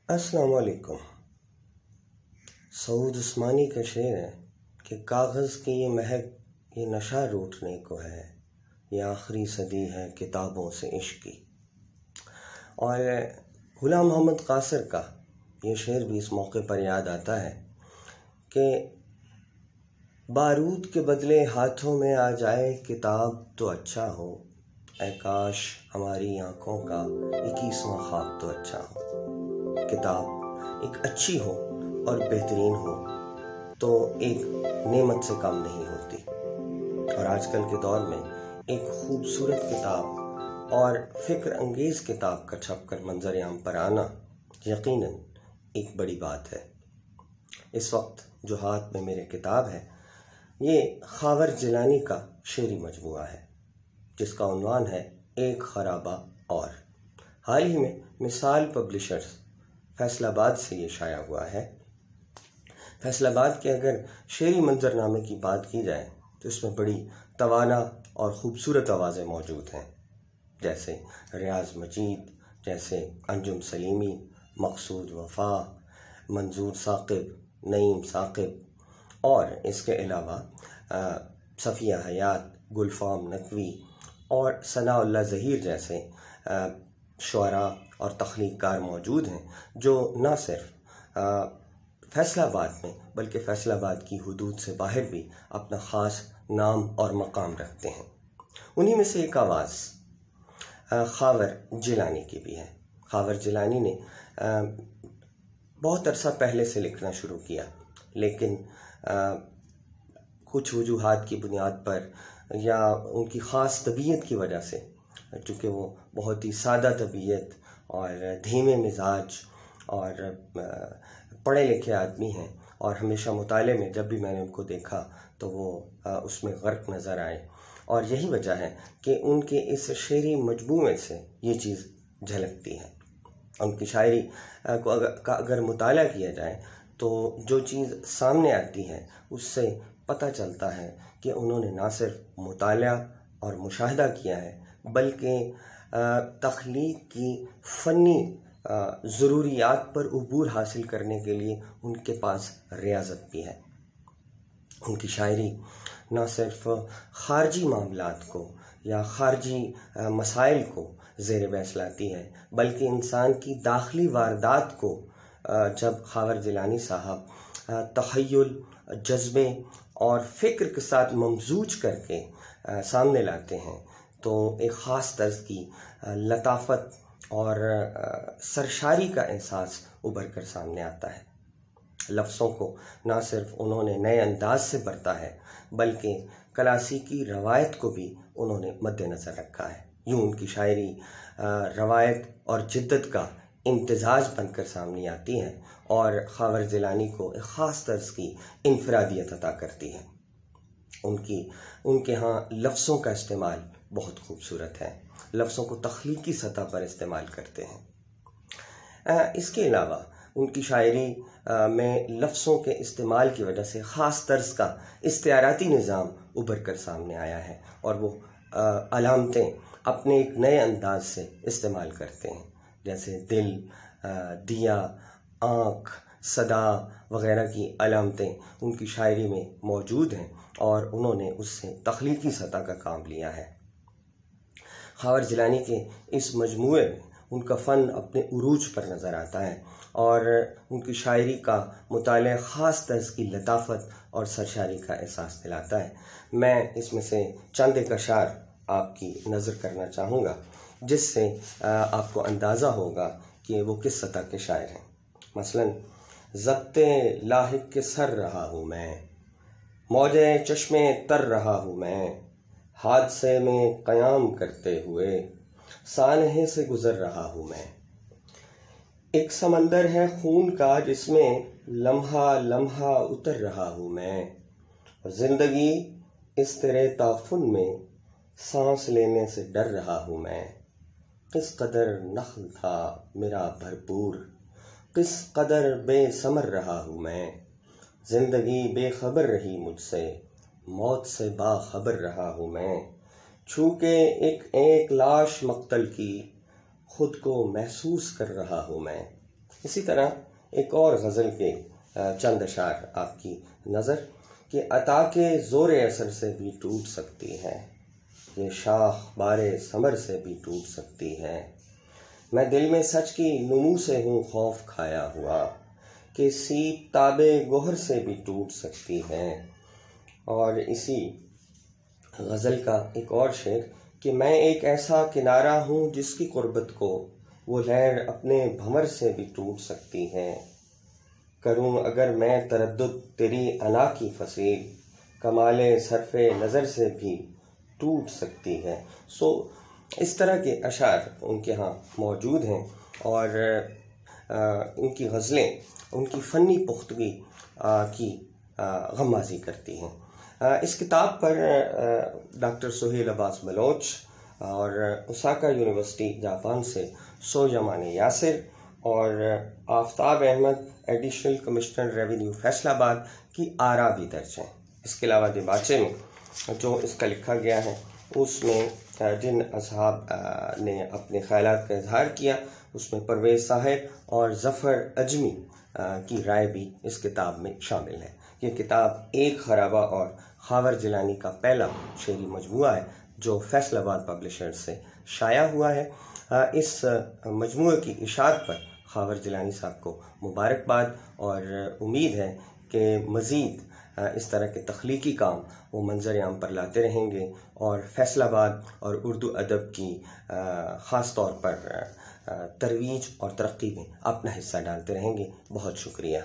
السلام علیکم۔ سعود عثمانی کا شعر ہے کہ کاغذ کی یہ مہک یہ نشہ روٹنے کو ہے، یہ آخری صدی ہے کتابوں سے عشق کی۔ اور غلام محمد قاصر کا یہ شعر بھی اس موقع پر یاد آتا ہے کہ بارود کے بدلے ہاتھوں میں آ جائے کتاب تو اچھا ہو، اے کاش ہماری آنکھوں کا 21واں خواب تو اچھا ہو۔ کتاب ایک اچھی ہو اور بہترین ہو تو ایک نعمت سے کم نہیں ہوتی، اور آج کل کے دور میں ایک خوبصورت کتاب اور فکر انگیز کتاب کا چھپ کر منظر عام پر آنا یقیناً ایک بڑی بات ہے۔ اس وقت جو ہاتھ میں میرے کتاب ہے یہ خاور جیلانی کا شعری مجموعہ ہے جس کا عنوان ہے ایک خرابہ اور۔ حال ہی میں مثال پبلشرز فیصل آباد سے یہ شائع ہوا ہے۔ فیصل آباد کے اگر شعری منظر نامے کی بات کی جائے تو اس میں بڑی توانا اور خوبصورت آوازیں موجود ہیں، جیسے ریاض مجید، جیسے انجم سلیمی، مقصود وفا، منظور ثاقب، نعیم ثاقب، اور اس کے علاوہ صفیہ حیات، گلفام نقوی اور ثناء اللہ ظہیر جیسے شعراء اور تخلیق کار موجود ہیں جو نہ صرف فیصل آباد میں بلکہ فیصل آباد کی حدود سے باہر بھی اپنا خاص نام اور مقام رکھتے ہیں۔ انہی میں سے ایک آواز خاور جیلانی کی بھی ہے۔ خاور جیلانی نے بہت عرصہ پہلے سے لکھنا شروع کیا، لیکن کچھ وجوہات کی بنیاد پر یا ان کی خاص طبیعت کی وجہ سے، چونکہ وہ بہت ہی سادہ طبیعت اور دھیمے مزاج اور پڑھے لکھے آدمی ہیں، اور ہمیشہ مطالعے میں جب بھی میں نے ان کو دیکھا تو وہ اس میں غرق نظر آئے، اور یہی وجہ ہے کہ ان کے اس شعری مجموعے سے یہ چیز جھلکتی ہے۔ ان کی شاعری کو اگر مطالعہ کیا جائے تو جو چیز سامنے آتی ہے اس سے پتہ چلتا ہے کہ انہوں نے نہ صرف مطالعہ اور مشاہدہ کیا ہے بلکہ تخلیق کی فنی ضروریات پر عبور حاصل کرنے کے لیے ان کے پاس ریاضت بھی ہے۔ ان کی شاعری نہ صرف خارجی معاملات کو یا خارجی مسائل کو زیر بحث لاتی ہے بلکہ انسان کی داخلی واردات کو جب خاور جیلانی صاحب تخیل، جذبے اور فکر کے ساتھ ممزوج کر کے سامنے لاتے ہیں تو ایک خاص طرز کی لطافت اور سرشاری کا احساس ابھر کر سامنے آتا ہے۔ لفظوں کو نہ صرف انہوں نے نئے انداز سے برتا ہے بلکہ کلاسیکی روایت کو بھی انہوں نے مد نظر رکھا ہے۔ یوں ان کی شاعری روایت اور جدت کا امتزاج بن کر سامنے آتی ہے اور خاور جیلانی کو ایک خاص طرز کی انفرادیت عطا کرتی ہے۔ ان کے ہاں لفظوں کا استعمال بہت خوبصورت ہے، لفظوں کو تخلیقی سطح پر استعمال کرتے ہیں۔ اس کے علاوہ ان کی شاعری میں لفظوں کے استعمال کی وجہ سے خاص طرز کا استعاراتی نظام ابھر کر سامنے آیا ہے، اور وہ علامتیں اپنے ایک نئے انداز سے استعمال کرتے ہیں، جیسے دل، دیا، آنکھ، صدا وغیرہ کی علامتیں ان کی شاعری میں موجود ہیں اور انہوں نے اس سے تخلیقی سطح کا کام لیا ہے۔ خاور جیلانی کے اس مجموعے میں ان کا فن اپنے عروج پر نظر آتا ہے اور ان کی شاعری کا مطالعہ خاص طرز کی لطافت اور سرشاری کا احساس دلاتا ہے۔ میں اس میں سے چند ایک اشعار آپ کی نظر کرنا چاہوں گا جس سے آپ کو اندازہ ہوگا کہ وہ کس سطح کے شاعر ہیں۔ مثلاً ضبط لاحق کے سر رہا ہوں میں، موجے چشمے تر رہا ہوں میں، حادثے میں قیام کرتے ہوئے سانحے سے گزر رہا ہوں میں۔ ایک سمندر ہے خون کا جس میں لمحہ لمحہ اتر رہا ہوں میں، زندگی اس تیرے تعفن میں سانس لینے سے ڈر رہا ہوں میں۔ کس قدر نخل تھا میرا بھرپور، کس قدر بے ثمر رہا ہوں میں، زندگی بے خبر رہی مجھ سے، موت سے باخبر رہا ہوں میں۔ چھو کے ایک ایک لاش مقتل کی خود کو محسوس کر رہا ہوں میں۔ اسی طرح ایک اور غزل کے چند اشعار آپ کی نظر کہ عطا کے زور اثر سے بھی ٹوٹ سکتی ہے، یہ شاخ بار ثمر سے بھی ٹوٹ سکتی ہے، میں دل میں سچ کی نمو سے ہوں خوف کھایا ہوا کہ سیب تاب گوہر سے بھی ٹوٹ سکتی ہے۔ اور اسی غزل کا ایک اور شعر کہ میں ایک ایسا کنارہ ہوں جس کی قربت کو وہ لہر اپنے بھنور سے بھی ٹوٹ سکتی ہے، کروں اگر میں تردد تیری انا کی فصیل کمال صرف نظر سے بھی ٹوٹ سکتی ہے۔ اس طرح کے اشعار ان کے ہاں موجود ہیں، اور ان کی غزلیں ان کی فنی پختگی کی غمازی کرتی ہیں۔ اس کتاب پر ڈاکٹر سہیل عباس بلوچ اور اوساکا یونیورسٹی جاپان سے سویامان یاسر اور Aftab Ahmed additional commissioner revenue Faisalabad کی آراء بھی درج ہیں۔ اس کے علاوہ دیباچے میں جو اس کا لکھا گیا ہے اس میں جن اصحاب نے اپنے خیالات کا اظہار کیا اس میں پرویز صاحب اور ظفر اجمی کی رائے بھی اس کتاب میں شامل ہے۔ یہ کتاب ایک خرابہ اور خاور جیلانی کا پہلا شعری مجموعہ ہے جو فیصل آباد پبلشر سے شائع ہوا ہے۔ اس مجموعے کی اشاعت پر خاور جیلانی صاحب کو مبارکباد، اور امید ہے کہ مزید اس طرح کے تخلیقی کام وہ منظر عام پر لاتے رہیں گے اور فیصل آباد اور اردو ادب کی خاص طور پر ترویج اور ترقی میں اپنا حصہ ڈالتے رہیں گے۔ بہت شکریہ۔